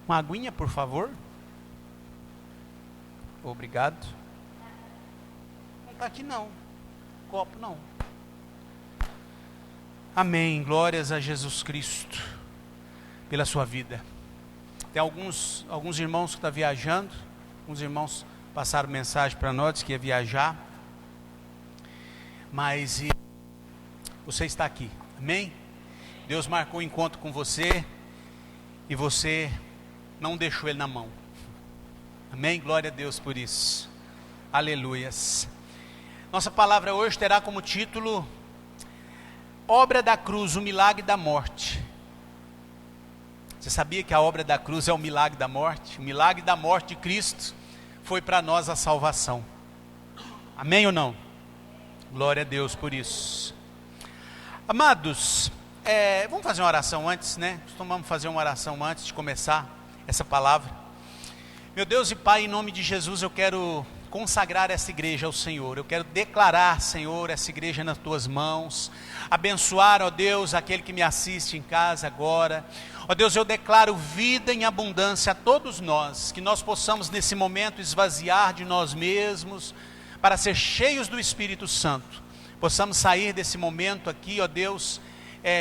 Uma aguinha, por favor. Obrigado. Não está aqui não. Copo não. Amém. Glórias a Jesus Cristo pela sua vida. Tem alguns irmãos que estão viajando. Alguns irmãos passaram mensagem para nós que ia viajar. Mas você está aqui. Amém? Deus marcou um encontro com você e você não deixou ele na mão. Amém? Glória a Deus por isso. Aleluias. Nossa palavra hoje terá como título Obra da Cruz, o milagre da morte. Você sabia que a obra da cruz é o milagre da morte? O milagre da morte de Cristo foi para nós a salvação. Amém ou não? Glória a Deus por isso. Amados, vamos fazer uma oração antes, né? Costumamos fazer uma oração antes de começar essa palavra. Meu Deus e Pai, em nome de Jesus, eu quero consagrar essa igreja ao Senhor. Eu quero declarar, Senhor, essa igreja nas Tuas mãos. Abençoar, ó Deus, aquele que me assiste em casa agora. Ó Deus, eu declaro vida em abundância a todos nós. Que nós possamos nesse momento esvaziar de nós mesmos para ser cheios do Espírito Santo. Possamos sair desse momento aqui, ó Deus,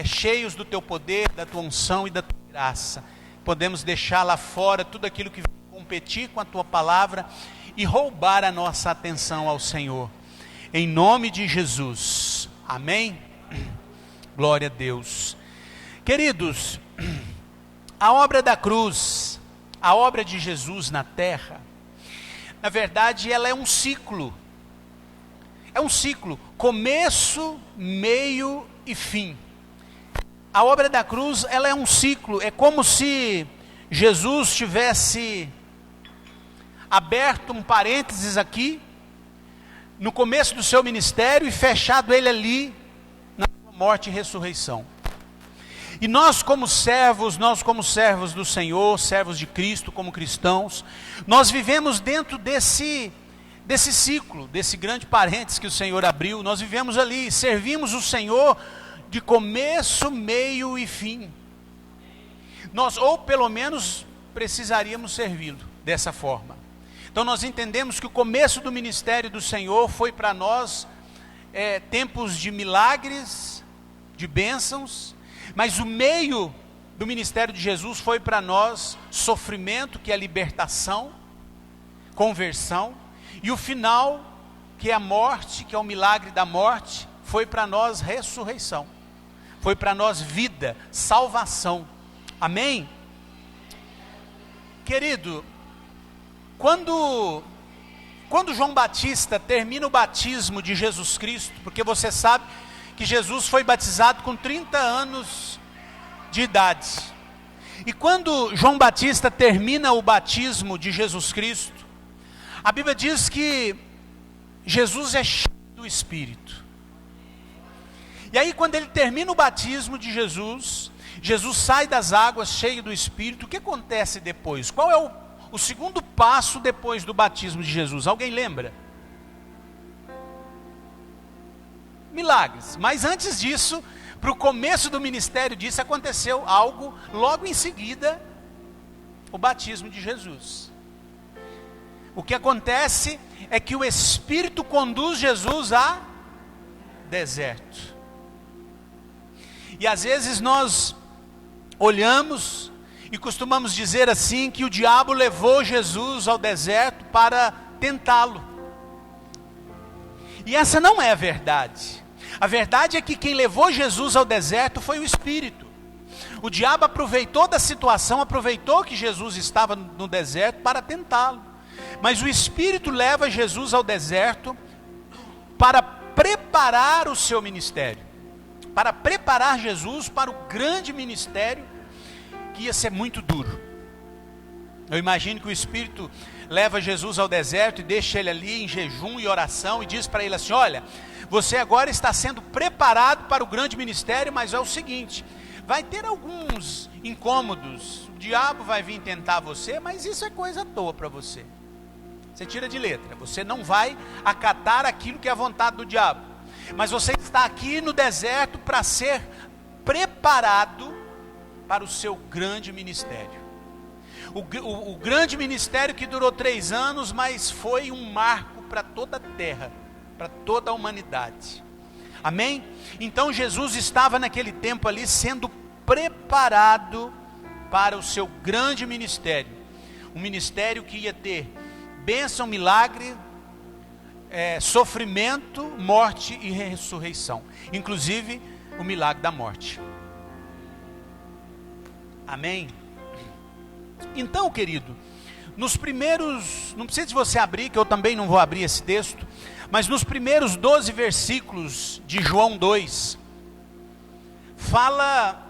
cheios do Teu poder, da Tua unção e da Tua graça. Podemos deixar lá fora tudo aquilo que vem competir com a Tua palavra e roubar a nossa atenção ao Senhor. Em nome de Jesus. Amém? Glória a Deus. Queridos, a obra da cruz, a obra de Jesus na terra, na verdade ela é um ciclo. É um ciclo, começo, meio e fim. A obra da cruz, ela é um ciclo, é como se Jesus tivesse aberto um parênteses aqui, no começo do seu ministério, e fechado ele ali, na sua morte e ressurreição. E nós como servos do Senhor, servos de Cristo, como cristãos, nós vivemos dentro desse ciclo, desse grande parênteses que o Senhor abriu. Nós vivemos ali, servimos o Senhor de começo, meio e fim. Nós, ou pelo menos, precisaríamos servi-lo dessa forma. Então nós entendemos que o começo do ministério do Senhor foi para nós tempos de milagres, de bênçãos, mas o meio do ministério de Jesus foi para nós sofrimento, que é libertação, conversão, e o final, que é a morte, que é o milagre da morte, foi para nós ressurreição, foi para nós vida, salvação. Amém? Querido, quando João Batista termina o batismo de Jesus Cristo, porque você sabe que Jesus foi batizado com 30 anos de idade, e quando João Batista termina o batismo de Jesus Cristo, a Bíblia diz que Jesus é cheio do Espírito. E aí quando ele termina o batismo de Jesus, Jesus sai das águas cheio do Espírito. O que acontece depois? Qual é o segundo passo depois do batismo de Jesus? Alguém lembra? Milagres. Mas antes disso, para o começo do ministério disso, aconteceu algo logo em seguida, o batismo de Jesus. O que acontece é que o Espírito conduz Jesus a deserto. E às vezes nós olhamos e costumamos dizer assim, que o diabo levou Jesus ao deserto para tentá-lo. E essa não é a verdade. A verdade é que quem levou Jesus ao deserto foi o Espírito. O diabo aproveitou da situação, aproveitou que Jesus estava no deserto para tentá-lo. Mas o Espírito leva Jesus ao deserto para preparar o seu ministério, para preparar Jesus para o grande ministério que ia ser muito duro. Eu imagino que o Espírito leva Jesus ao deserto e deixa ele ali em jejum e oração e diz para ele assim: olha, você agora está sendo preparado para o grande ministério, mas é o seguinte, vai ter alguns incômodos, o diabo vai vir tentar você, mas isso é coisa à toa para você. Você tira de letra, você não vai acatar aquilo que é a vontade do diabo. Mas você está aqui no deserto para ser preparado para o seu grande ministério. O grande ministério que durou 3 anos, mas foi um marco para toda a terra, para toda a humanidade. Amém? Então Jesus estava naquele tempo ali sendo preparado para o seu grande ministério. Um ministério que ia ter bênção, milagre, sofrimento, morte e ressurreição. Inclusive o milagre da morte. Amém? Então, querido, nos primeiros, não precisa de você abrir, que eu também não vou abrir esse texto, mas nos primeiros 12 versículos de João 2, fala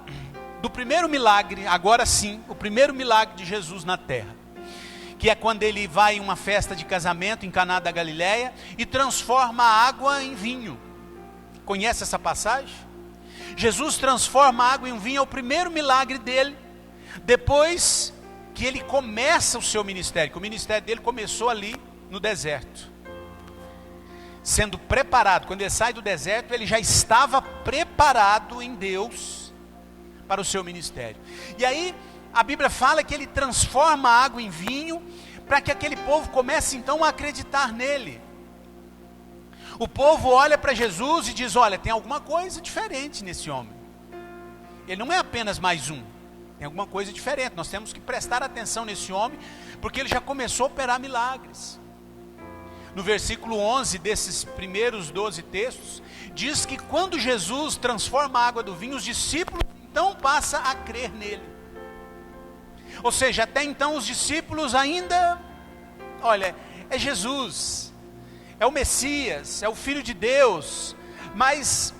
do primeiro milagre, agora sim, o primeiro milagre de Jesus na terra, que é quando ele vai em uma festa de casamento em Caná da Galileia e transforma a água em vinho. Conhece essa passagem? Jesus transforma a água em vinho, é o primeiro milagre dele, depois que ele começa o seu ministério, que o ministério dele começou ali no deserto, sendo preparado. Quando ele sai do deserto, ele já estava preparado em Deus para o seu ministério. E aí a Bíblia fala que ele transforma a água em vinho, para que aquele povo comece então a acreditar nele. O povo olha para Jesus e diz: olha, tem alguma coisa diferente nesse homem, ele não é apenas mais um, tem alguma coisa diferente, nós temos que prestar atenção nesse homem, porque ele já começou a operar milagres. No versículo 11 desses primeiros 12 textos, diz que quando Jesus transforma a água do vinho, os discípulos então passam a crer nele. Ou seja, até então os discípulos ainda, olha, é Jesus, é o Messias, é o Filho de Deus, mas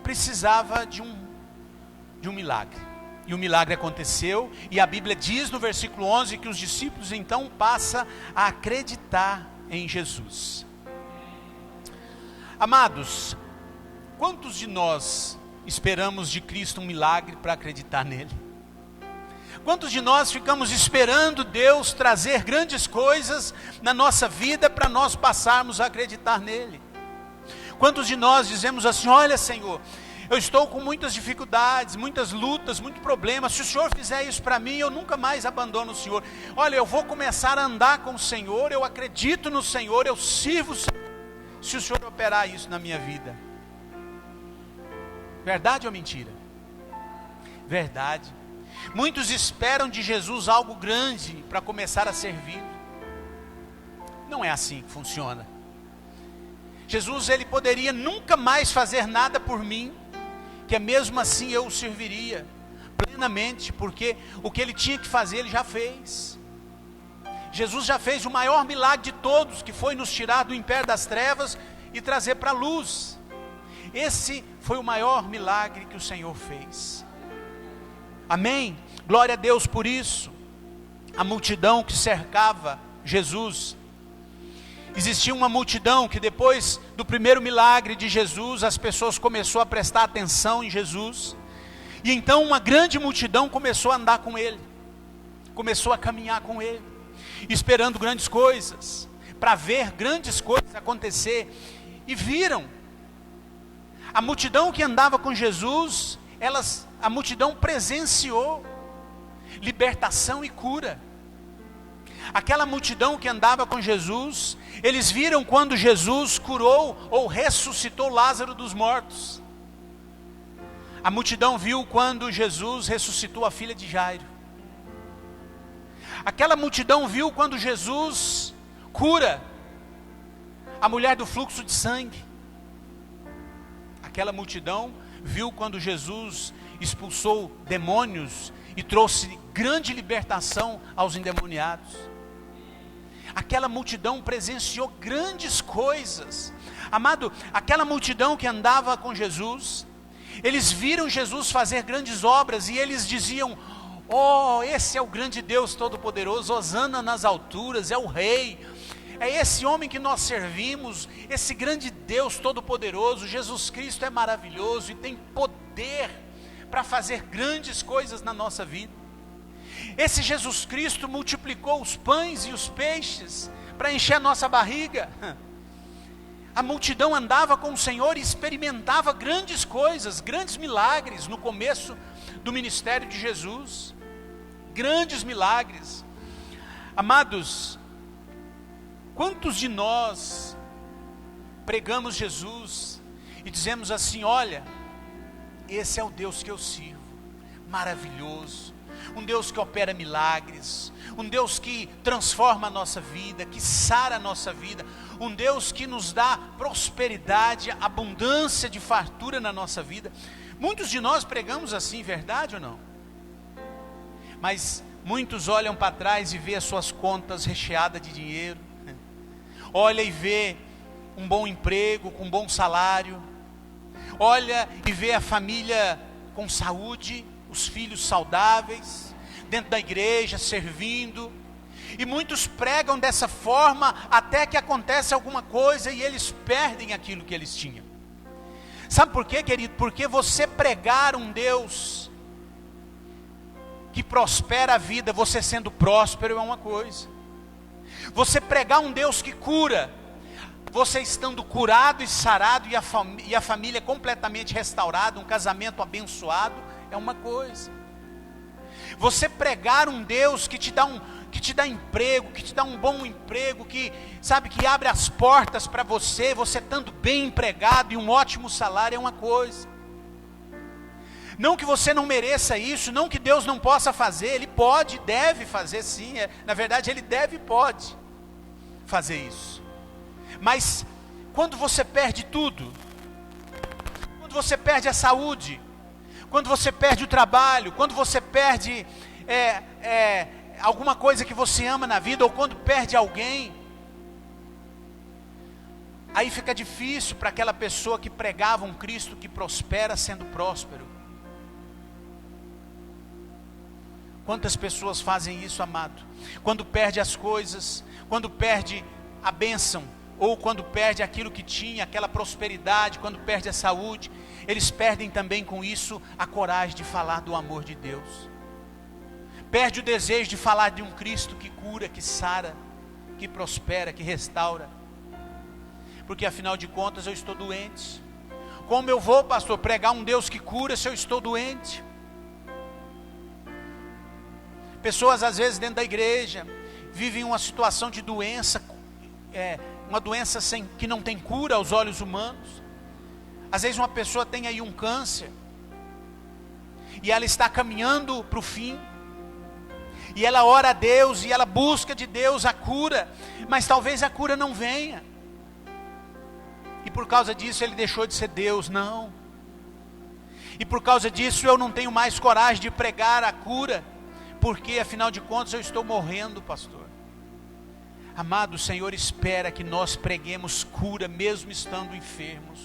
precisava de um milagre. E o milagre aconteceu, e a Bíblia diz no versículo 11 que os discípulos então passam a acreditar em Jesus. Amados, quantos de nós esperamos de Cristo um milagre para acreditar nele? Quantos de nós ficamos esperando Deus trazer grandes coisas na nossa vida para nós passarmos a acreditar nele? Quantos de nós dizemos assim: olha, Senhor, eu estou com muitas dificuldades, muitas lutas, muitos problemas, se o Senhor fizer isso para mim, eu nunca mais abandono o Senhor. Olha, eu vou começar a andar com o Senhor, eu acredito no Senhor, eu sirvo o Senhor, se o Senhor operar isso na minha vida. Verdade ou mentira? Verdade. Muitos esperam de Jesus algo grande para começar a servi-lo. Não é assim que funciona. Jesus, ele poderia nunca mais fazer nada por mim, que mesmo assim eu o serviria plenamente, porque o que ele tinha que fazer, ele já fez. Jesus já fez o maior milagre de todos, que foi nos tirar do império das trevas e trazer para a luz. Esse foi o maior milagre que o Senhor fez. Amém? Glória a Deus por isso. A multidão que cercava Jesus, existia uma multidão que depois do primeiro milagre de Jesus, as pessoas começaram a prestar atenção em Jesus, e então uma grande multidão começou a andar com ele, começou a caminhar com ele, esperando grandes coisas, para ver grandes coisas acontecer, e viram. A multidão que andava com Jesus, a multidão presenciou libertação e cura. Aquela multidão que andava com Jesus, eles viram quando Jesus curou ou ressuscitou Lázaro dos mortos. A multidão viu quando Jesus ressuscitou a filha de Jairo. Aquela multidão viu quando Jesus cura a mulher do fluxo de sangue. Aquela multidão viu quando Jesus expulsou demônios e trouxe grande libertação aos endemoniados. Aquela multidão presenciou grandes coisas. Amado, aquela multidão que andava com Jesus, eles viram Jesus fazer grandes obras e eles diziam: oh, esse é o grande Deus Todo-Poderoso, hosana nas alturas, é o Rei, é esse homem que nós servimos, esse grande Deus Todo-Poderoso, Jesus Cristo é maravilhoso e tem poder para fazer grandes coisas na nossa vida. Esse Jesus Cristo multiplicou os pães e os peixes para encher a nossa barriga. A multidão andava com o Senhor e experimentava grandes coisas, grandes milagres no começo do ministério de Jesus. grandes milagres. Amados, quantos de nós pregamos Jesus e dizemos assim: olha, esse é o Deus que eu sirvo, maravilhoso, um Deus que opera milagres, um Deus que transforma a nossa vida, que sara a nossa vida, um Deus que nos dá prosperidade, abundância de fartura na nossa vida. Muitos de nós pregamos assim, verdade ou não? Mas muitos olham para trás e vê as suas contas recheadas de dinheiro, olha e vê um bom emprego, com um bom salário, olha e vê a família com saúde, os filhos saudáveis, dentro da igreja, servindo, e muitos pregam dessa forma, até que acontece alguma coisa e eles perdem aquilo que eles tinham. Sabe por quê, querido? Porque você pregar um Deus que prospera a vida, você sendo próspero, é uma coisa. Você pregar um Deus que cura, você estando curado e sarado, e a família completamente restaurada, um casamento abençoado, é uma coisa. Você pregar um Deus que te dá emprego, que te dá um bom emprego, que abre as portas para você estando bem empregado e um ótimo salário, é uma coisa. Não que você não mereça isso, não que Deus não possa fazer, Ele pode, deve fazer sim, na verdade Ele deve e pode fazer isso. Mas quando você perde tudo, quando você perde a saúde, quando você perde o trabalho, quando você perde alguma coisa que você ama na vida, ou quando perde alguém, aí fica difícil para aquela pessoa que pregava um Cristo que prospera sendo próspero. Quantas pessoas fazem isso, amado? Quando perde as coisas, quando perde a bênção, ou quando perde aquilo que tinha, aquela prosperidade, quando perde a saúde, eles perdem também com isso a coragem de falar do amor de Deus. Perde o desejo de falar de um Cristo que cura, que sara, que prospera, que restaura. Porque afinal de contas eu estou doente. Como eu vou, pastor, pregar um Deus que cura se eu estou doente? Pessoas às vezes dentro da igreja vivem uma situação de doença, uma doença que não tem cura aos olhos humanos. Às vezes uma pessoa tem aí um câncer, e ela está caminhando para o fim, e ela ora a Deus, e ela busca de Deus a cura, mas talvez a cura não venha, e por causa disso ele deixou de ser Deus. Não, e por causa disso eu não tenho mais coragem de pregar a cura, porque afinal de contas eu estou morrendo, pastor. Amado, o Senhor espera que nós preguemos cura mesmo estando enfermos.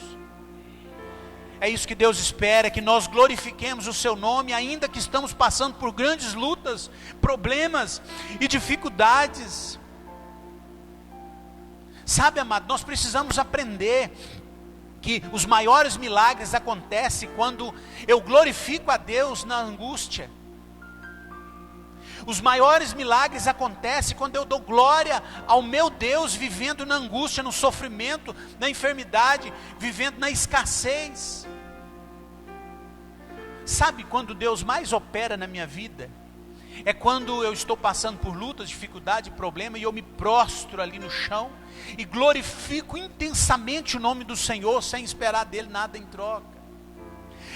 É isso que Deus espera, que nós glorifiquemos o seu nome, ainda que estamos passando por grandes lutas, problemas e dificuldades. Sabe, amado, nós precisamos aprender que os maiores milagres acontecem quando eu glorifico a Deus na angústia. Os maiores milagres acontecem quando eu dou glória ao meu Deus, vivendo na angústia, no sofrimento, na enfermidade, vivendo na escassez. Sabe quando Deus mais opera na minha vida? É quando eu estou passando por lutas, dificuldade, problema, e eu me prostro ali no chão e glorifico intensamente o nome do Senhor, sem esperar dele nada em troca.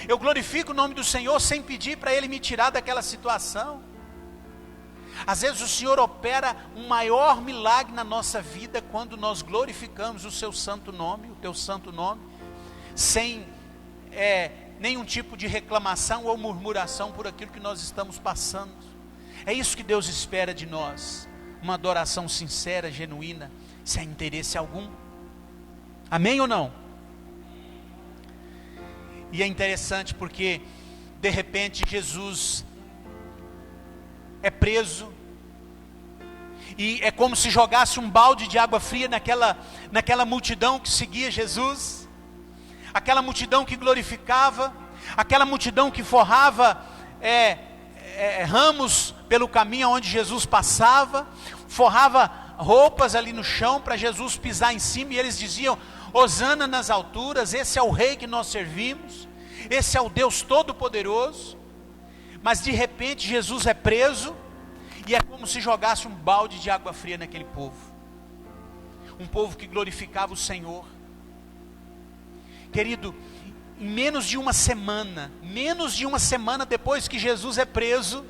Eu glorifico o nome do Senhor sem pedir para Ele me tirar daquela situação. Às vezes o Senhor opera um maior milagre na nossa vida quando nós glorificamos o seu santo nome, o teu santo nome, sem nenhum tipo de reclamação ou murmuração por aquilo que nós estamos passando. É isso que Deus espera de nós, uma adoração sincera, genuína, sem interesse algum. Amém ou não? E é interessante porque de repente Jesus é preso, e é como se jogasse um balde de água fria naquela multidão que seguia Jesus, aquela multidão que glorificava, aquela multidão que forrava ramos pelo caminho onde Jesus passava, forrava roupas ali no chão para Jesus pisar em cima, e eles diziam: Hosana nas alturas, esse é o rei que nós servimos, esse é o Deus Todo-Poderoso. Mas de repente Jesus é preso, E é como se jogasse um balde de água fria naquele povo. Um povo que glorificava o Senhor. Querido, em menos de uma semana depois que Jesus é preso,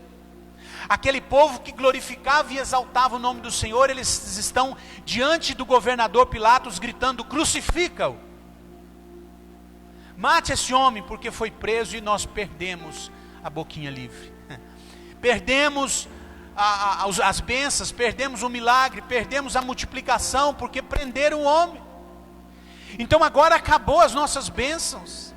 aquele povo que glorificava e exaltava o nome do Senhor, eles estão diante do governador Pilatos gritando: crucifica-o, mate esse homem, porque foi preso. E nós perdemos a boquinha livre, perdemos as bênçãos, perdemos o milagre, perdemos a multiplicação, porque prenderam o homem. Então agora acabou as nossas bênçãos.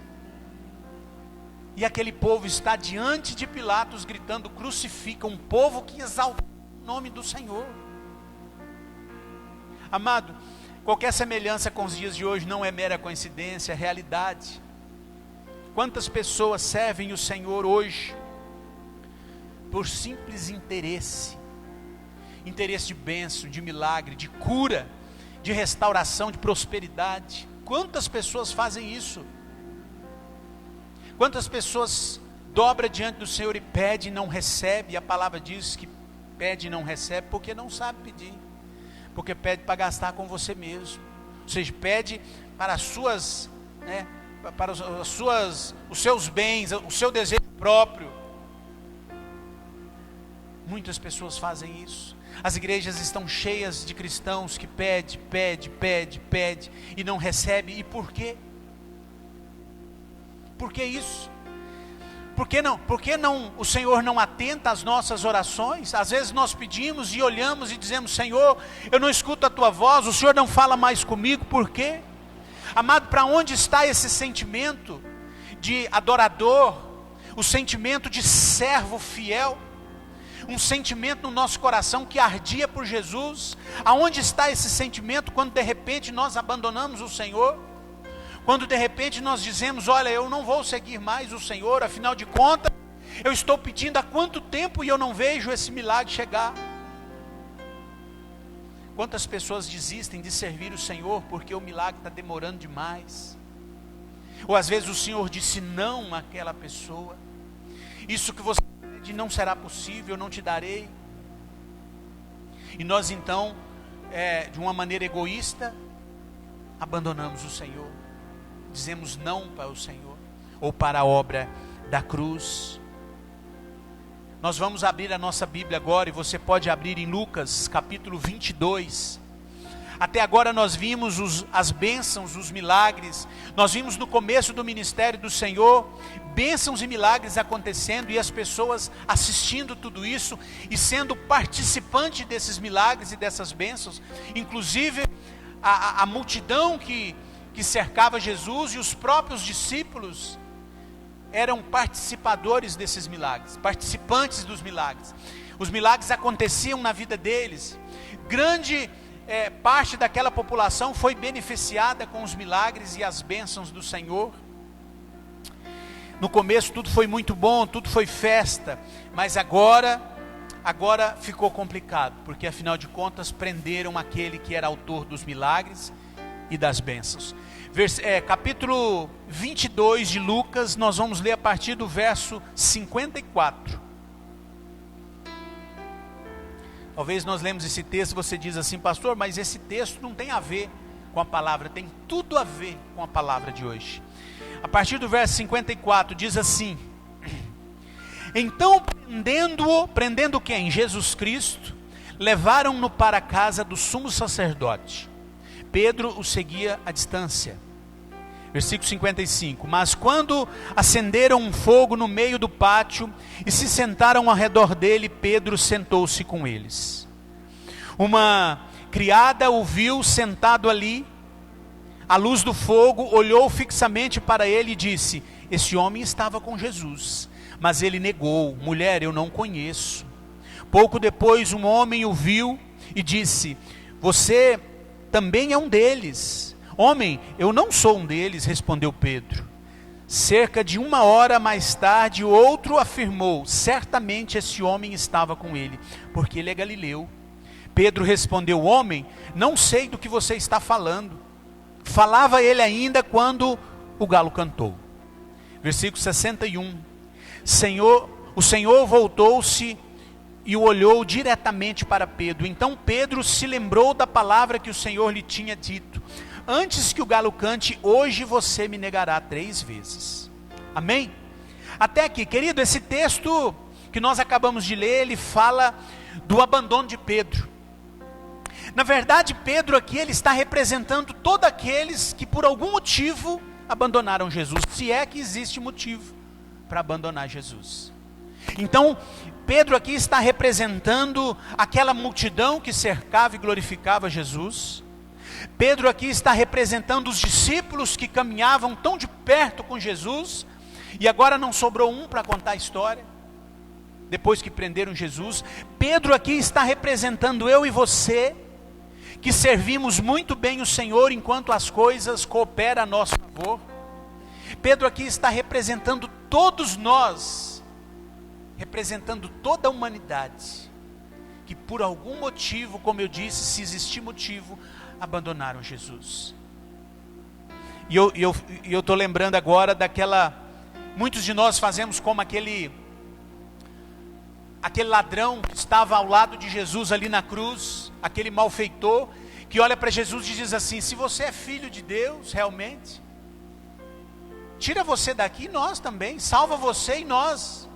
E aquele povo está diante de Pilatos gritando: crucifica, um povo que exalta o nome do Senhor. Amado, qualquer semelhança com os dias de hoje não é mera coincidência, é realidade. Quantas pessoas servem o Senhor hoje por simples interesse de bênção, de milagre, de cura, de restauração, de prosperidade? Quantas pessoas fazem isso? Quantas pessoas dobram diante do Senhor e pedem e não recebem? E a palavra diz que pede e não recebe porque não sabe pedir, porque pede para gastar com você mesmo, ou seja, pede para as suas, para os seus bens, o seu desejo próprio. Muitas pessoas fazem isso. As igrejas estão cheias de cristãos que pede e não recebe. E por quê? Por que isso? Por que não o Senhor não atenta às nossas orações? Às vezes nós pedimos e olhamos e dizemos: Senhor, eu não escuto a tua voz, o Senhor não fala mais comigo. Por quê? Amado, para onde está esse sentimento de adorador, o sentimento de servo fiel? Um sentimento no nosso coração que ardia por Jesus. Aonde está esse sentimento quando de repente nós abandonamos o Senhor? Quando de repente nós dizemos: olha, eu não vou seguir mais o Senhor, afinal de contas, eu estou pedindo há quanto tempo e eu não vejo esse milagre chegar? Quantas pessoas desistem de servir o Senhor porque o milagre está demorando demais? Ou às vezes o Senhor disse não àquela pessoa: isso que você pede não será possível, eu não te darei. E nós então, de uma maneira egoísta, abandonamos o Senhor. Dizemos não para o Senhor, ou para a obra da cruz. Nós vamos abrir a nossa Bíblia agora, e você pode abrir em Lucas capítulo 22. Até agora nós vimos as bênçãos, os milagres. Nós vimos no começo do ministério do Senhor, bênçãos e milagres acontecendo, e as pessoas assistindo tudo isso, e sendo participante desses milagres e dessas bênçãos. Inclusive a multidão que cercava Jesus, e os próprios discípulos eram participadores desses milagres, participantes dos milagres. Os milagres aconteciam na vida deles. Grande parte daquela população foi beneficiada com os milagres e as bênçãos do Senhor. No começo tudo foi muito bom, tudo foi festa, mas agora ficou complicado, porque afinal de contas prenderam aquele que era autor dos milagres e das bênçãos. Capítulo 22 de Lucas, nós vamos ler a partir do verso 54. Talvez nós lemos esse texto e você diz assim: pastor, mas esse texto não tem a ver com a palavra. Tem tudo a ver com a palavra de hoje. A partir do verso 54 diz assim: então prendendo quem? Jesus Cristo, levaram-no para a casa do sumo sacerdote. Pedro o seguia à distância. Versículo 55. Mas quando acenderam um fogo no meio do pátio e se sentaram ao redor dele, Pedro sentou-se com eles. Uma criada o viu sentado ali, à luz do fogo, olhou fixamente para ele e disse: esse homem estava com Jesus. Mas ele negou: mulher, eu não conheço. Pouco depois um homem o viu e disse: você também é um deles. Homem, eu não sou um deles, respondeu Pedro. Cerca de 1 hora mais tarde, outro afirmou: certamente esse homem estava com ele, porque ele é galileu. Pedro respondeu: homem, não sei do que você está falando. Falava ele ainda quando o galo cantou. Versículo 61. O Senhor voltou-se e o olhou diretamente para Pedro. Então Pedro se lembrou da palavra que o Senhor lhe tinha dito: antes que o galo cante, hoje você me negará 3 vezes. Amém? Até aqui, querido, esse texto que nós acabamos de ler, ele fala do abandono de Pedro. Na verdade, Pedro aqui, ele está representando todos aqueles que por algum motivo abandonaram Jesus, se é que existe motivo para abandonar Jesus. Então, Pedro aqui está representando aquela multidão que cercava e glorificava Jesus. Pedro aqui está representando os discípulos que caminhavam tão de perto com Jesus, e agora não sobrou um para contar a história, depois que prenderam Jesus. Pedro aqui está representando eu e você, que servimos muito bem o Senhor enquanto as coisas cooperam a nosso favor. Pedro aqui está representando todos nós, representando toda a humanidade, que por algum motivo, como eu disse, se existir motivo, abandonaram Jesus. E eu estou lembrando agora daquela, muitos de nós fazemos como aquele ladrão que estava ao lado de Jesus ali na cruz, aquele malfeitor, que olha para Jesus e diz assim: se você é filho de Deus, realmente, tira você daqui e nós também, salva você e nós.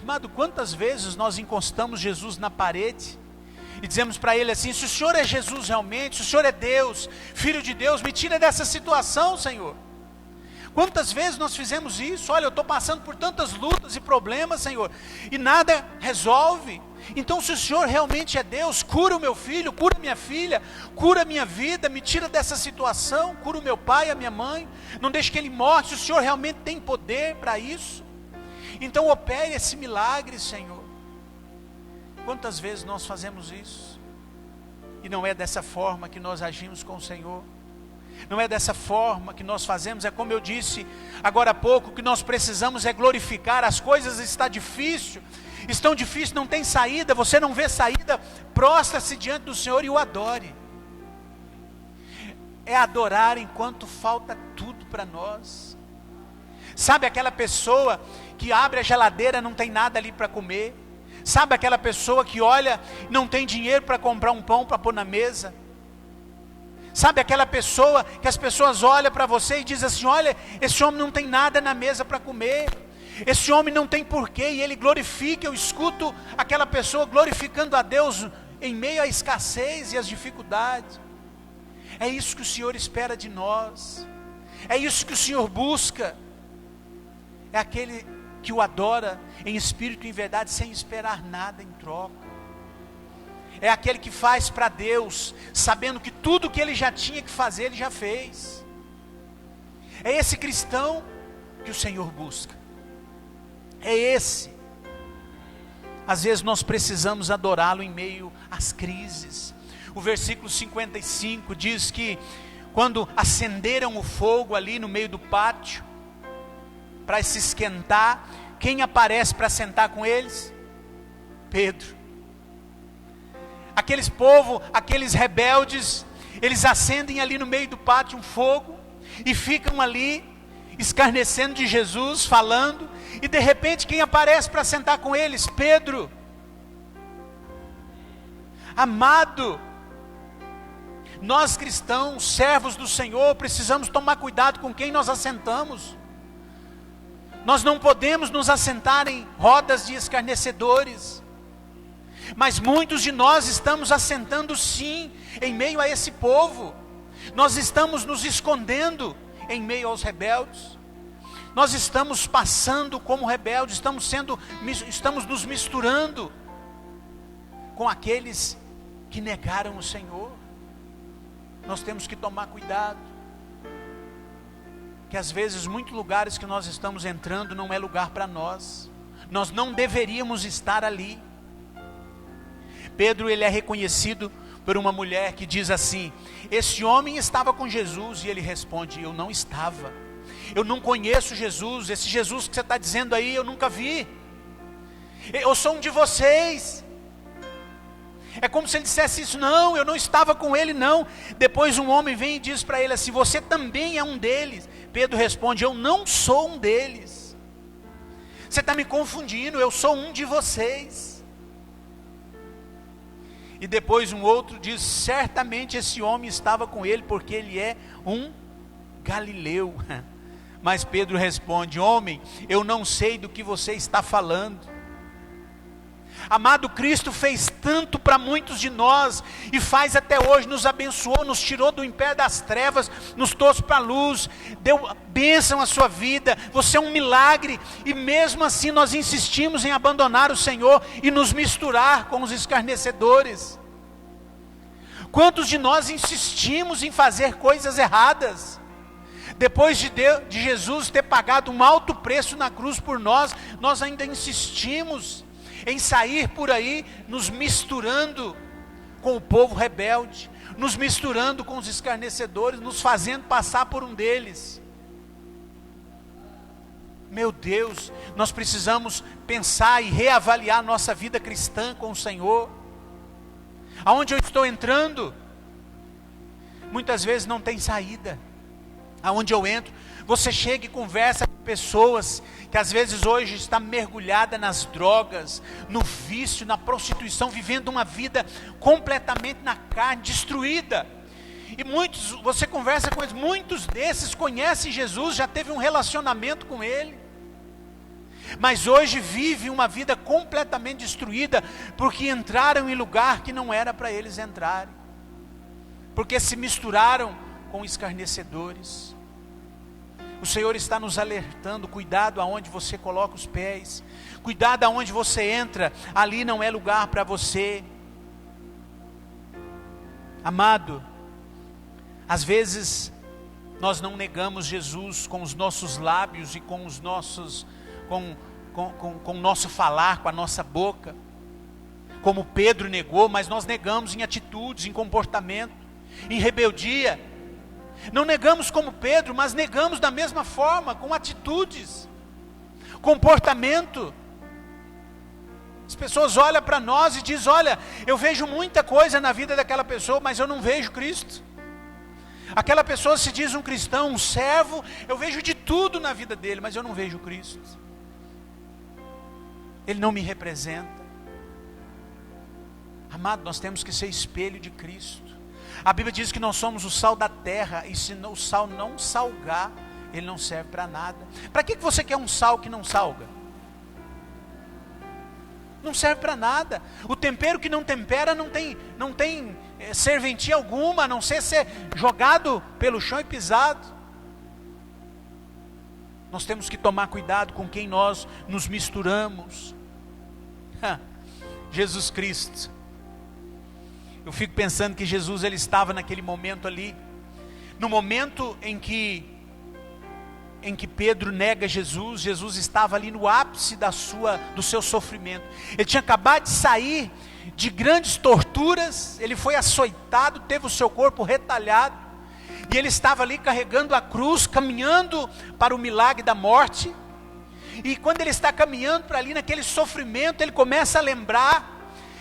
Amado, quantas vezes nós encostamos Jesus na parede e dizemos para Ele assim: se o Senhor é Jesus realmente, se o Senhor é Deus, Filho de Deus, me tira dessa situação, Senhor. Quantas vezes nós fizemos isso? Olha, eu estou passando por tantas lutas e problemas, Senhor, e nada resolve. Então, se o Senhor realmente é Deus, cura o meu filho, cura minha filha, cura a minha vida, me tira dessa situação, cura o meu pai, a minha mãe, não deixe que ele morra, se o Senhor realmente tem poder para isso. Então opere esse milagre, Senhor. Quantas vezes nós fazemos isso? E não é dessa forma que nós agimos com o Senhor. Não é dessa forma que nós fazemos. É como eu disse agora há pouco, que nós precisamos é glorificar. As coisas estão difíceis, não tem saída, você não vê saída, prostra-se diante do Senhor e o adore. É adorar enquanto falta tudo para nós. Sabe aquela pessoa que abre a geladeira, não tem nada ali para comer? Sabe aquela pessoa que olha, não tem dinheiro para comprar um pão para pôr na mesa? Sabe aquela pessoa que as pessoas olham para você e dizem assim: olha, esse homem não tem nada na mesa para comer, esse homem não tem porquê, e ele glorifica. Eu escuto aquela pessoa glorificando a Deus em meio à escassez e às dificuldades. É isso que o Senhor espera de nós, é isso que o Senhor busca. É aquele que o adora em espírito e em verdade, sem esperar nada em troca. É aquele que faz para Deus, sabendo que tudo que ele já tinha que fazer, ele já fez. É esse cristão que o Senhor busca. É esse. Às vezes nós precisamos adorá-lo em meio às crises. O versículo 55 diz que quando acenderam o fogo ali no meio do pátio, para se esquentar, quem aparece para sentar com eles? Pedro. Aqueles povos, aqueles rebeldes, eles acendem ali no meio do pátio um fogo e ficam ali escarnecendo de Jesus, falando, e de repente quem aparece para sentar com eles? Pedro. Amado, nós cristãos, servos do Senhor, precisamos tomar cuidado com quem nós assentamos. Nós não podemos nos assentar em rodas de escarnecedores. Mas muitos de nós estamos assentando sim, em meio a esse povo. Nós estamos nos escondendo em meio aos rebeldes. Nós estamos passando como rebeldes, estamos nos misturando com aqueles que negaram o Senhor. Nós temos que tomar cuidado, que às vezes muitos lugares que nós estamos entrando não é lugar para nós. Nós não deveríamos estar ali. Pedro, ele é reconhecido por uma mulher que diz assim: esse homem estava com Jesus, e ele responde: eu não estava, eu não conheço Jesus, esse Jesus que você está dizendo aí, eu nunca vi, eu sou um de vocês. É como se ele dissesse isso: não, eu não estava com ele não. Depois um homem vem e diz para ele assim: você também é um deles. Pedro responde: eu não sou um deles, você está me confundindo, eu sou um de vocês. E depois um outro diz: certamente esse homem estava com ele, porque ele é um galileu. Mas Pedro responde: homem, eu não sei do que você está falando. Amado, Cristo fez tanto para muitos de nós, e faz até hoje, nos abençoou, nos tirou do império das trevas, nos trouxe para a luz, deu bênção à sua vida, você é um milagre, e mesmo assim nós insistimos em abandonar o Senhor, e nos misturar com os escarnecedores. Quantos de nós insistimos em fazer coisas erradas? Depois de Jesus ter pagado um alto preço na cruz por nós, nós ainda insistimos em sair por aí nos misturando com o povo rebelde, nos misturando com os escarnecedores, nos fazendo passar por um deles. Meu Deus, nós precisamos pensar e reavaliar nossa vida cristã com o Senhor. Aonde eu estou entrando, muitas vezes não tem saída. Aonde eu entro, você chega e conversa com pessoas que às vezes hoje está mergulhada nas drogas, no vício, na prostituição, vivendo uma vida completamente na carne, destruída. E muitos, você conversa com eles, muitos desses conhecem Jesus, já teve um relacionamento com Ele, mas hoje vive uma vida completamente destruída, porque entraram em lugar que não era para eles entrarem, porque se misturaram com escarnecedores. O Senhor está nos alertando: cuidado aonde você coloca os pés, cuidado aonde você entra, ali não é lugar para você. Amado, às vezes nós não negamos Jesus com os nossos lábios e com os nossos, com o nosso falar, com a nossa boca, como Pedro negou, mas nós negamos em atitudes, em comportamento, em rebeldia. Não negamos como Pedro, mas negamos da mesma forma, com atitudes, comportamento. As pessoas olham para nós e dizem: olha, eu vejo muita coisa na vida daquela pessoa, mas eu não vejo Cristo. Aquela pessoa se diz um cristão, um servo, eu vejo de tudo na vida dele, mas eu não vejo Cristo. Ele não me representa. Amado, nós temos que ser espelho de Cristo. A Bíblia diz que nós somos o sal da terra, e se o sal não salgar, ele não serve para nada. Para que você quer um sal que não salga? Não serve para nada. O tempero que não tempera não tem serventia alguma, a não ser jogado pelo chão e pisado. Nós temos que tomar cuidado com quem nós nos misturamos. Jesus Cristo. Eu fico pensando que Jesus, ele estava naquele momento ali, no momento em que Pedro nega Jesus. Jesus estava ali no ápice do seu sofrimento. Ele tinha acabado de sair de grandes torturas, ele foi açoitado, teve o seu corpo retalhado, e ele estava ali carregando a cruz, caminhando para o milagre da morte. E quando ele está caminhando para ali naquele sofrimento, ele começa a lembrar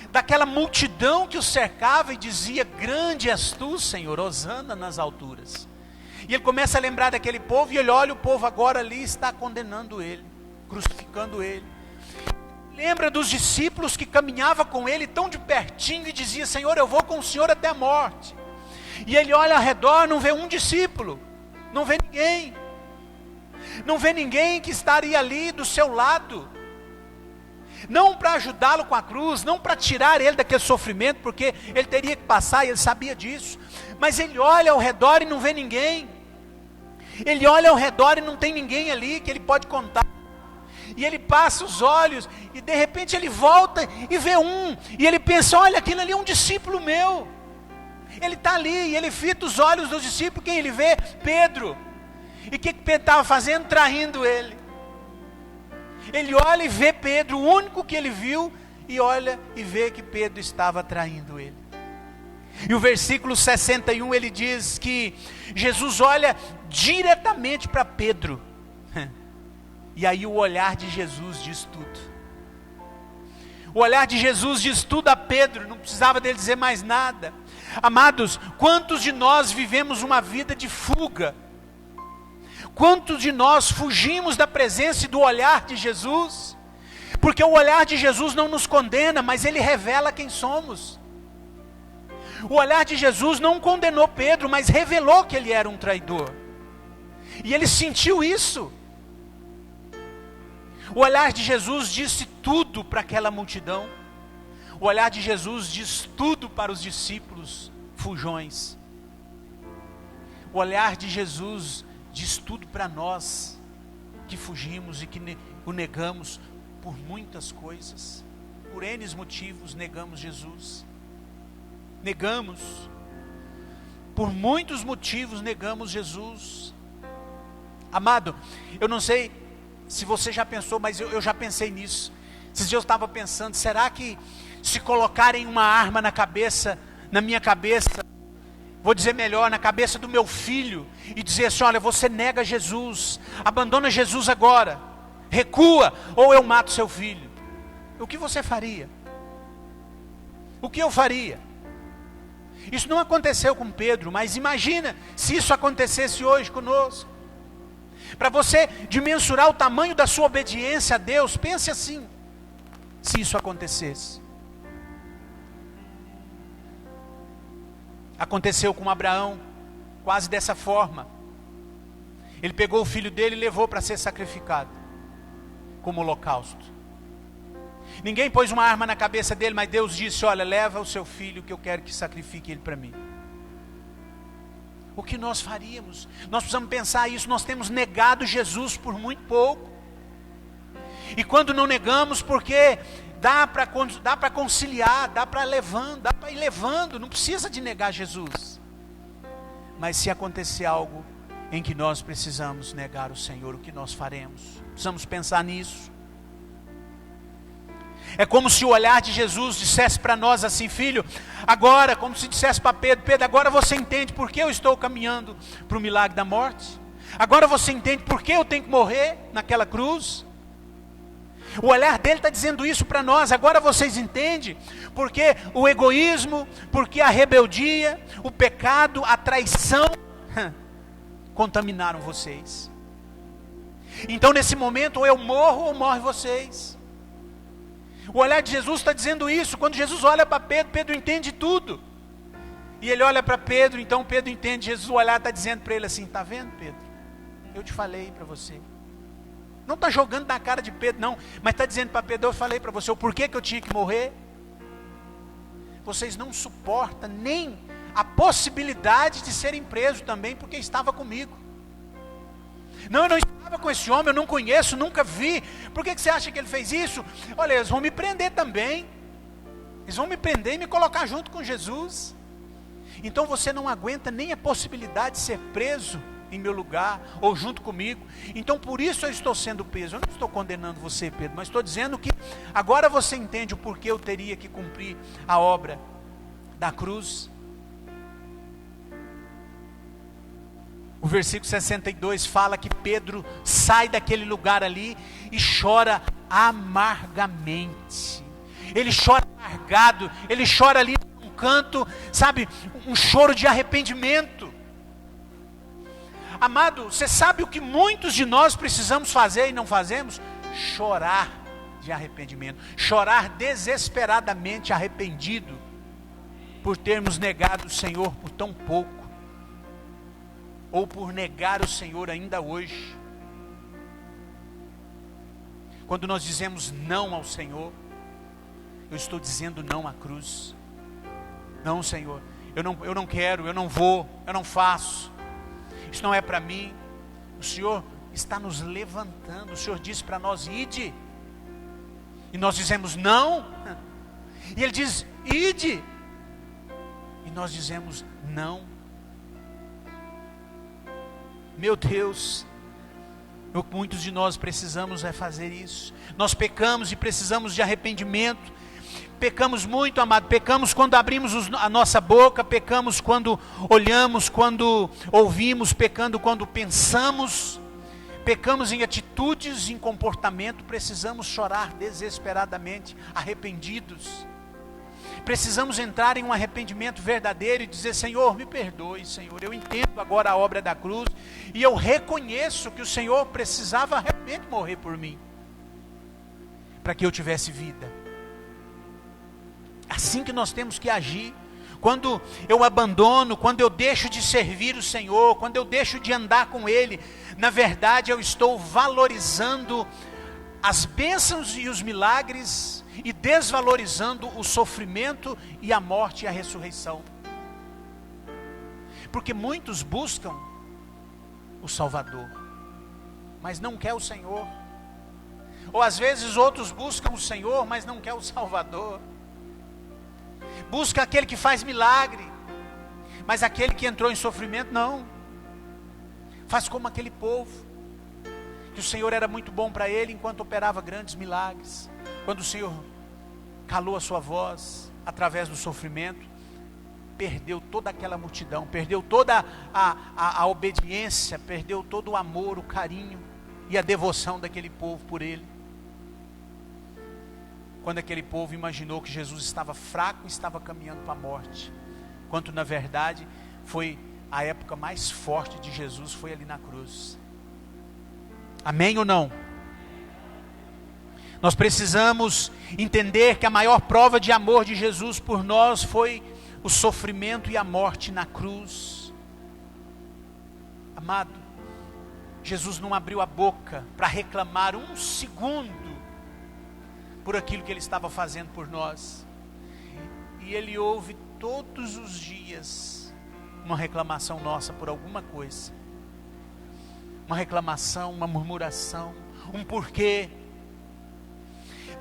daquela multidão que o cercava e dizia: grande és tu, Senhor, hosana nas alturas. E ele começa a lembrar daquele povo, e ele olha o povo agora ali, está condenando ele, crucificando ele. Lembra dos discípulos que caminhavam com ele tão de pertinho e dizia: Senhor, eu vou com o Senhor até a morte. E ele olha ao redor, não vê um discípulo, não vê ninguém, não vê ninguém que estaria ali do seu lado, não para ajudá-lo com a cruz, não para tirar ele daquele sofrimento, porque ele teria que passar e ele sabia disso, mas ele olha ao redor e não vê ninguém. Ele olha ao redor e não tem ninguém ali que ele pode contar. E ele passa os olhos e de repente ele volta e vê um, e ele pensa: olha, aquele ali é um discípulo meu. Ele está ali e ele fita os olhos dos discípulos. Quem ele vê? Pedro. E o que Pedro estava fazendo? Traindo ele. Ele olha e vê Pedro, o único que ele viu, e olha e vê que Pedro estava traindo ele. E o versículo 61 ele diz que Jesus olha diretamente para Pedro, e aí o olhar de Jesus diz tudo. O olhar de Jesus diz tudo a Pedro, não precisava dele dizer mais nada. Amados, quantos de nós vivemos uma vida de fuga? Quantos de nós fugimos da presença e do olhar de Jesus? Porque o olhar de Jesus não nos condena, mas ele revela quem somos. O olhar de Jesus não condenou Pedro, mas revelou que ele era um traidor. E ele sentiu isso. O olhar de Jesus disse tudo para aquela multidão. O olhar de Jesus diz tudo para os discípulos fujões. O olhar de Jesus diz tudo para nós que fugimos e que o negamos por muitas coisas. Por N motivos negamos Jesus. Negamos. Por muitos motivos negamos Jesus. Amado, eu não sei se você já pensou, mas eu já pensei nisso. Esses dias eu estava pensando, será que se colocarem uma arma na minha cabeça, vou dizer melhor, na cabeça do meu filho, e dizer assim, olha, você nega Jesus, abandona Jesus agora, recua, ou eu mato seu filho. O que você faria? O que eu faria? Isso não aconteceu com Pedro, mas imagina se isso acontecesse hoje conosco. Para você dimensurar o tamanho da sua obediência a Deus, pense assim, se isso acontecesse. Aconteceu com Abraão, quase dessa forma. Ele pegou o filho dele e levou para ser sacrificado, como holocausto. Ninguém pôs uma arma na cabeça dele, mas Deus disse, olha, leva o seu filho que eu quero que sacrifique ele para mim. O que nós faríamos? Nós precisamos pensar isso, nós temos negado Jesus por muito pouco. E quando não negamos, porque dá para conciliar, dá para ir levando, não precisa de negar Jesus. Mas se acontecer algo em que nós precisamos negar o Senhor, o que nós faremos? Precisamos pensar nisso. É como se o olhar de Jesus dissesse para nós assim, filho, agora, como se dissesse para Pedro, Pedro, agora você entende por que eu estou caminhando para o milagre da morte? Agora você entende por que eu tenho que morrer naquela cruz? O olhar dele está dizendo isso para nós, agora vocês entendem? Porque o egoísmo, porque a rebeldia, o pecado, a traição, contaminaram vocês. Então nesse momento, ou eu morro ou morrem vocês. O olhar de Jesus está dizendo isso. Quando Jesus olha para Pedro, Pedro entende tudo. E ele olha para Pedro, então Pedro entende. Jesus, o olhar está dizendo para ele assim, está vendo, Pedro? Eu te falei para você. Não está jogando na cara de Pedro, não. Mas está dizendo para Pedro, eu falei para você o porquê que eu tinha que morrer. Vocês não suportam nem a possibilidade de serem presos também, porque estava comigo. Não, eu não estava com esse homem, eu não conheço, nunca vi. Por que você acha que ele fez isso? Olha, eles vão me prender também. Eles vão me prender e me colocar junto com Jesus. Então você não aguenta nem a possibilidade de ser preso em meu lugar, ou junto comigo. Então por isso eu estou sendo preso. Eu não estou condenando você, Pedro, mas estou dizendo que agora você entende o porquê eu teria que cumprir a obra da cruz. O versículo 62 fala que Pedro sai daquele lugar ali e chora amargamente. Ele chora amargado, ele chora ali num canto, sabe, um choro de arrependimento. Amado, você sabe o que muitos de nós precisamos fazer e não fazemos? Chorar de arrependimento, chorar desesperadamente arrependido por termos negado o Senhor por tão pouco. Ou por negar o Senhor ainda hoje. Quando nós dizemos não ao Senhor, eu estou dizendo não à cruz. Não, Senhor, eu não quero, eu não vou, eu não faço. Isso não é para mim. O Senhor está nos levantando. O Senhor disse para nós, ide. E nós dizemos não. E Ele diz, ide. E nós dizemos não. Meu Deus, muitos de nós precisamos fazer isso. Nós pecamos e precisamos de arrependimento. Pecamos muito, amado. Pecamos quando abrimos a nossa boca. Pecamos quando olhamos, quando ouvimos. Pecando quando pensamos. Pecamos em atitudes, em comportamento. Precisamos chorar desesperadamente, arrependidos. Precisamos entrar em um arrependimento verdadeiro e dizer, Senhor, me perdoe, Senhor, eu entendo agora a obra da cruz, e eu reconheço que o Senhor precisava realmente morrer por mim, para que eu tivesse vida. Assim que nós temos que agir, quando eu abandono, quando eu deixo de servir o Senhor, quando eu deixo de andar com Ele, na verdade eu estou valorizando as bênçãos e os milagres e desvalorizando o sofrimento e a morte e a ressurreição. Porque muitos buscam o Salvador, mas não quer o Senhor. Ou às vezes outros buscam o Senhor, mas não quer o Salvador. Busca aquele que faz milagre, mas aquele que entrou em sofrimento não. Faz como aquele povo, que o Senhor era muito bom para ele enquanto operava grandes milagres. Quando o Senhor calou a sua voz através do sofrimento, perdeu toda aquela multidão, perdeu toda a obediência, perdeu todo o amor, o carinho e a devoção daquele povo por ele. Quando aquele povo imaginou que Jesus estava fraco e estava caminhando para a morte, quando na verdade foi a época mais forte de Jesus, foi ali na cruz. Amém ou não? Nós precisamos entender que a maior prova de amor de Jesus por nós foi o sofrimento e a morte na cruz. Amado, Jesus não abriu a boca para reclamar um segundo por aquilo que Ele estava fazendo por nós. E Ele ouve todos os dias uma reclamação nossa por alguma coisa. Uma reclamação, uma murmuração, um porquê.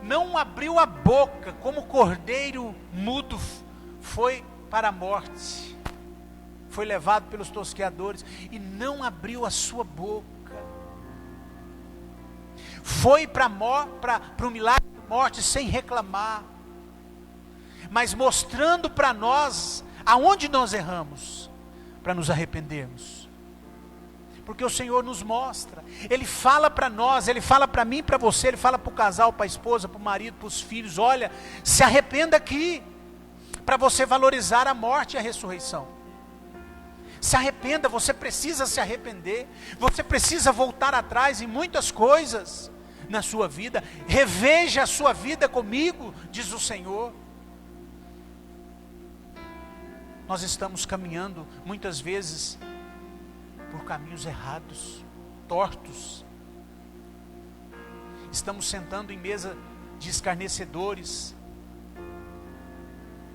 Não abriu a boca, como cordeiro mudo foi para a morte, foi levado pelos tosqueadores e não abriu a sua boca. Foi para o milagre da morte sem reclamar, mas mostrando para nós aonde nós erramos, para nos arrependermos. Porque o Senhor nos mostra, Ele fala para nós, Ele fala para mim, para você, Ele fala para o casal, para a esposa, para o marido, para os filhos: olha, se arrependa aqui, para você valorizar a morte e a ressurreição. Se arrependa, você precisa se arrepender, você precisa voltar atrás em muitas coisas na sua vida. Reveja a sua vida comigo, diz o Senhor. Nós estamos caminhando muitas vezes por caminhos errados, tortos. Estamos sentando em mesa de escarnecedores,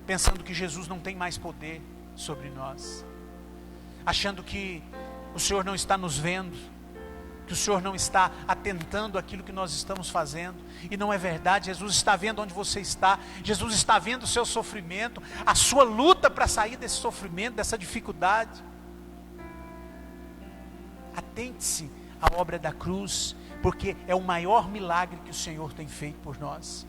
pensando que Jesus não tem mais poder sobre nós, achando que o Senhor não está nos vendo, que o Senhor não está atentando àquilo que nós estamos fazendo. E não é verdade. Jesus está vendo onde você está, Jesus está vendo o seu sofrimento, a sua luta para sair desse sofrimento, dessa dificuldade. Atente-se à obra da cruz, porque é o maior milagre que o Senhor tem feito por nós.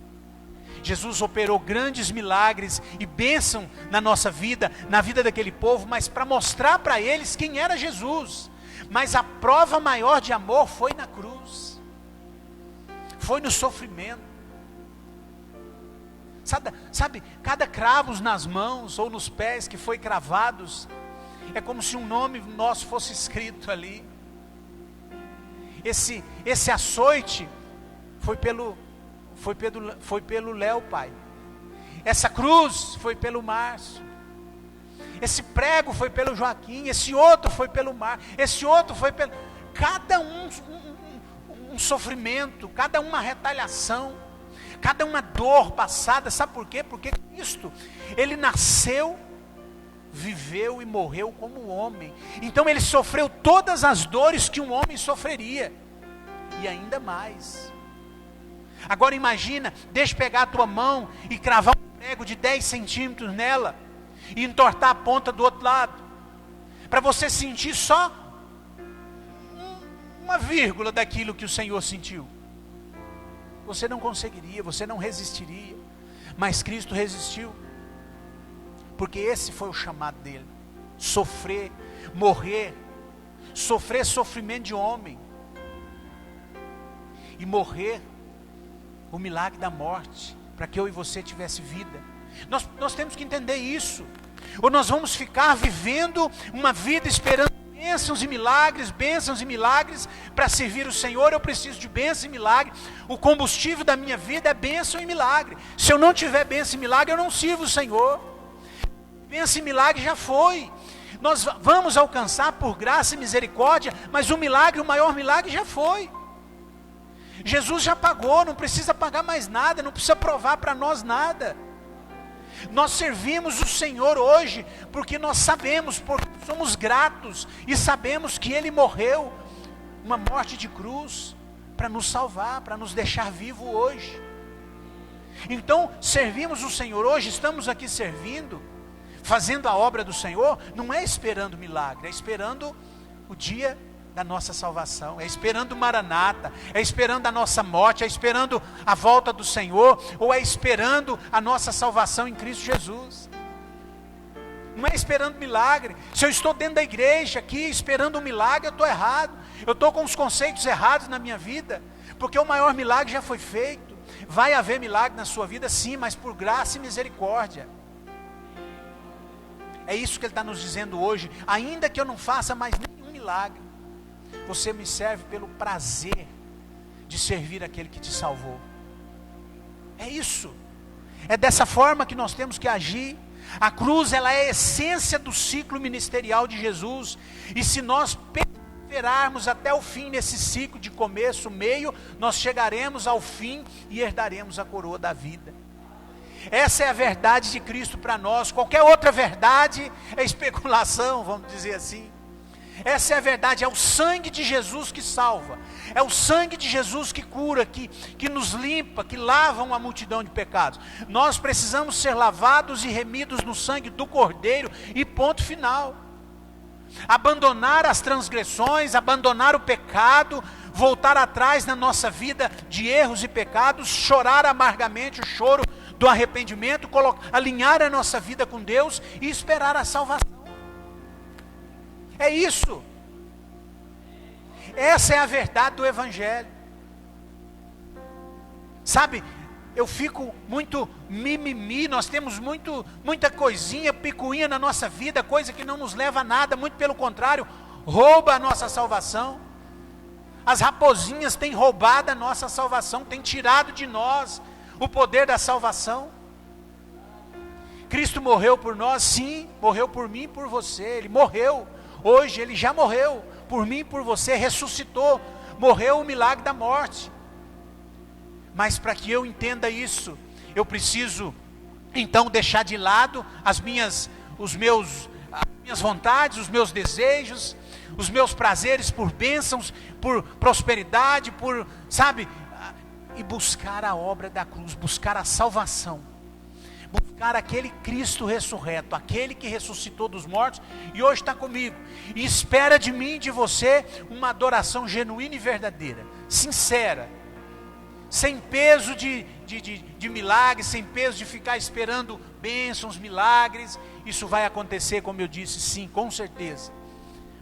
Jesus operou grandes milagres e bênção na nossa vida, na vida daquele povo, mas para mostrar para eles quem era Jesus. Mas a prova maior de amor foi na cruz, foi no sofrimento. Sabe, cada cravo nas mãos ou nos pés que foi cravados, é como se um nome nosso fosse escrito ali. Esse açoite foi pelo Léo, pai. Essa cruz foi pelo Márcio. Esse prego foi pelo Joaquim. Esse outro foi pelo Mar. Esse outro foi pelo... Cada um sofrimento, cada uma retaliação, cada uma dor passada. Sabe por quê? Porque Cristo, Ele nasceu, viveu e morreu como homem. Então Ele sofreu todas as dores que um homem sofreria, e ainda mais. Agora imagina, deixa pegar a tua mão e cravar um prego de 10 centímetros nela, e entortar a ponta do outro lado, para você sentir só uma vírgula daquilo que o Senhor sentiu. Você não conseguiria, você não resistiria, mas Cristo resistiu, porque esse foi o chamado dele: sofrer, morrer, sofrer sofrimento de homem, e morrer o milagre da morte, para que eu e você tivesse vida. Nós temos que entender isso, ou nós vamos ficar vivendo uma vida esperando bênçãos e milagres para servir o Senhor. Eu preciso de bênção e milagre. O combustível da minha vida é bênção e milagre. Se eu não tiver bênção e milagre, eu não sirvo o Senhor. pensa em milagre já foi. Nós vamos alcançar por graça e misericórdia, mas o milagre, o maior milagre já foi. Jesus já pagou, não precisa pagar mais nada, não precisa provar para nós nada. Nós servimos o Senhor hoje, porque nós sabemos, porque somos gratos, e sabemos que Ele morreu, uma morte de cruz, para nos salvar, para nos deixar vivo hoje. Então, servimos o Senhor hoje, estamos aqui servindo, fazendo a obra do Senhor, não é esperando milagre, é esperando o dia da nossa salvação, é esperando o Maranata, é esperando a nossa morte, é esperando a volta do Senhor, ou é esperando a nossa salvação em Cristo Jesus. Não é esperando milagre. Se eu estou dentro da igreja aqui esperando um milagre, eu estou errado, eu estou com os conceitos errados na minha vida, porque o maior milagre já foi feito. Vai haver milagre na sua vida sim, mas por graça e misericórdia. É isso que Ele está nos dizendo hoje. Ainda que eu não faça mais nenhum milagre, você me serve pelo prazer de servir aquele que te salvou. É isso. É dessa forma que nós temos que agir. A cruz, ela é a essência do ciclo ministerial de Jesus. E se nós perseverarmos até o fim nesse ciclo de começo, meio, nós chegaremos ao fim e herdaremos a coroa da vida. Essa é a verdade de Cristo para nós. Qualquer outra verdade é especulação, vamos dizer assim. Essa é a verdade, é o sangue de Jesus que salva, é o sangue de Jesus que cura, que nos limpa, que lava uma multidão de pecados. Nós precisamos ser lavados e remidos no sangue do Cordeiro e ponto final. Abandonar as transgressões, abandonar o pecado, voltar atrás na nossa vida de erros e pecados, chorar amargamente o choro do arrependimento, alinhar a nossa vida com Deus e esperar a salvação. É isso. Essa é a verdade do Evangelho. Sabe, eu fico muito mimimi, nós temos muita coisinha, picuinha na nossa vida, coisa que não nos leva a nada, muito pelo contrário, rouba a nossa salvação. As raposinhas têm roubado a nossa salvação, têm tirado de nós o poder da salvação. Cristo morreu por nós, sim, morreu por mim e por você, Ele morreu. Hoje Ele já morreu, por mim e por você, ressuscitou, morreu o milagre da morte. Mas para que eu entenda isso, eu preciso então deixar de lado as minhas vontades, os meus desejos, os meus prazeres por bênçãos, por prosperidade, e buscar a obra da cruz, buscar a salvação. Buscar aquele Cristo ressurreto, aquele que ressuscitou dos mortos e hoje está comigo, e espera de mim e de você uma adoração genuína e verdadeira, sincera, sem peso de milagres, sem peso de ficar esperando bênçãos, milagres. Isso vai acontecer, como eu disse, sim, com certeza,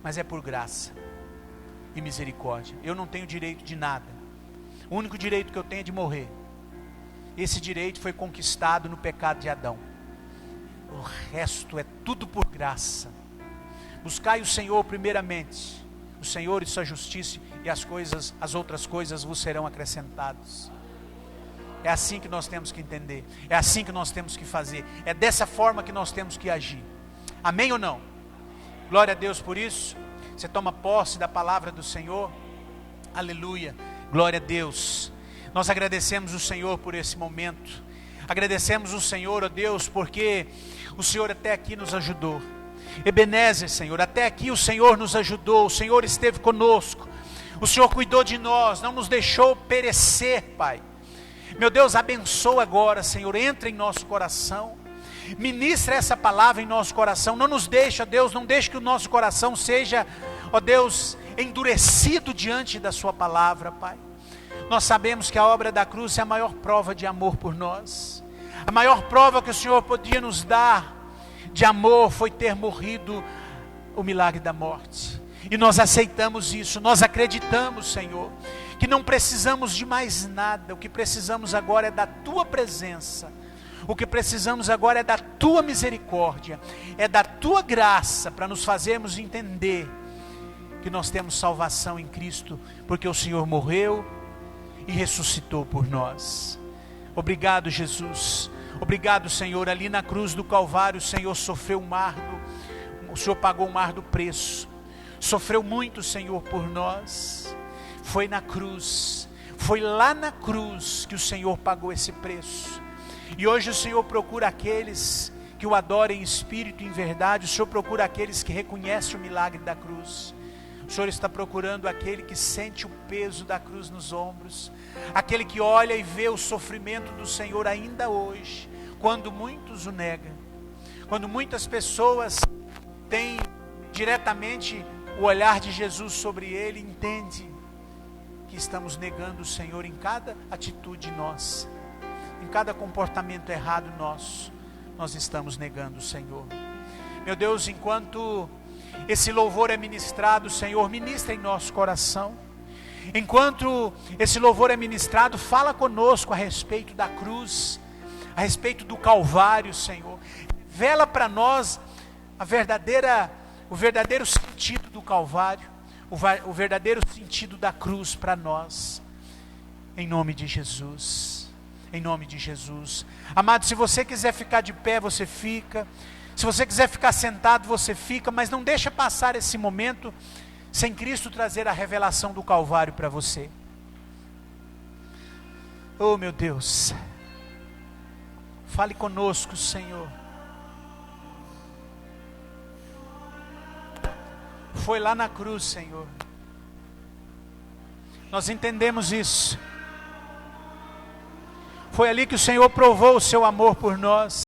mas é por graça e misericórdia. Eu não tenho direito de nada, o único direito que eu tenho é de morrer. Esse direito foi conquistado no pecado de Adão. O resto é tudo por graça. Buscai o Senhor primeiramente, o Senhor e sua justiça, e as outras coisas vos serão acrescentadas. É assim que nós temos que entender, é assim que nós temos que fazer, é dessa forma que nós temos que agir. Amém ou não? Glória a Deus por isso. Você toma posse da palavra do Senhor. Aleluia, glória a Deus. Nós agradecemos o Senhor por esse momento. Agradecemos o Senhor, ó Deus, porque o Senhor até aqui nos ajudou. Ebenezer, Senhor, até aqui o Senhor nos ajudou. O Senhor esteve conosco. O Senhor cuidou de nós, não nos deixou perecer, Pai. Meu Deus, abençoa agora, Senhor, entra em nosso coração. Ministra essa palavra em nosso coração. Não nos deixa, Deus, não deixe que o nosso coração seja, ó Deus, endurecido diante da sua palavra, Pai. Nós sabemos que a obra da cruz é a maior prova de amor por nós. A maior prova que o Senhor podia nos dar de amor foi ter morrido o milagre da morte. E nós aceitamos isso, nós acreditamos, Senhor, que não precisamos de mais nada. O que precisamos agora é da Tua presença. O que precisamos agora é da Tua misericórdia, é da Tua graça, para nos fazermos entender que nós temos salvação em Cristo, porque o Senhor morreu e ressuscitou por nós. Obrigado, Jesus. Obrigado, Senhor, ali na cruz do Calvário, o Senhor sofreu o Senhor pagou o mar do preço, sofreu muito, Senhor, por nós. Foi na cruz, foi lá na cruz que o Senhor pagou esse preço. E hoje o Senhor procura aqueles que o adorem em espírito e em verdade. O Senhor procura aqueles que reconhecem o milagre da cruz. O Senhor está procurando aquele que sente o peso da cruz nos ombros, aquele que olha e vê o sofrimento do Senhor ainda hoje, quando muitos o negam, quando muitas pessoas têm diretamente o olhar de Jesus sobre ele, entende que estamos negando o Senhor em cada atitude nossa, em cada comportamento errado nosso, nós estamos negando o Senhor. Meu Deus, enquanto esse louvor é ministrado, Senhor, ministra em nosso coração. Enquanto esse louvor é ministrado, fala conosco a respeito da cruz, a respeito do Calvário, Senhor. Revela para nós o verdadeiro sentido do Calvário, o verdadeiro sentido da cruz para nós. Em nome de Jesus. Em nome de Jesus. Amado, se você quiser ficar de pé, você fica. Se você quiser ficar sentado, você fica, mas não deixa passar esse momento sem Cristo trazer a revelação do Calvário para você. Oh, meu Deus, fale conosco, Senhor. Foi lá na cruz, Senhor. Nós entendemos isso. Foi ali que o Senhor provou o seu amor por nós.